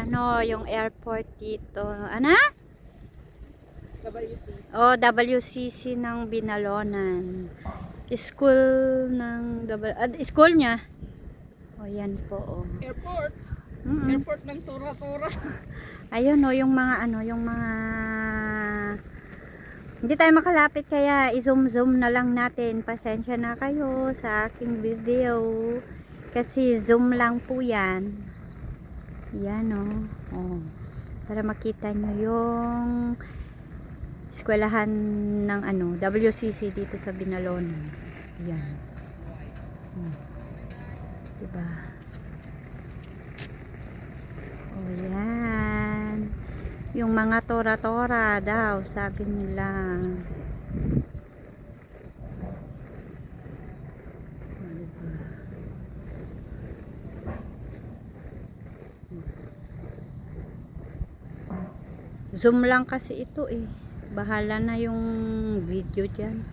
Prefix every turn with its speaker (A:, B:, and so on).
A: ano, yung airport dito. Ano?
B: WCC.
A: Oh, WCC ng Binalonan. School ng school niya. Oh, yan po. Oh.
B: Airport. Airport ng Tora-Tora.
A: Ayun oh, yung mga ano, yung mga hindi tayo makalapit kaya i-zoom na lang natin. Pasensya na kayo sa aking video. Kasi zoom lang po yan. Yan oh. Oh. Para makita nyo yung eskwelahan ng ano, WCC dito sa Binalonan. Yan. Diba? Oh, yan. Yung mga tora-tora daw, sabi nila. Zoom lang kasi ito eh. Bahala na yung video dyan.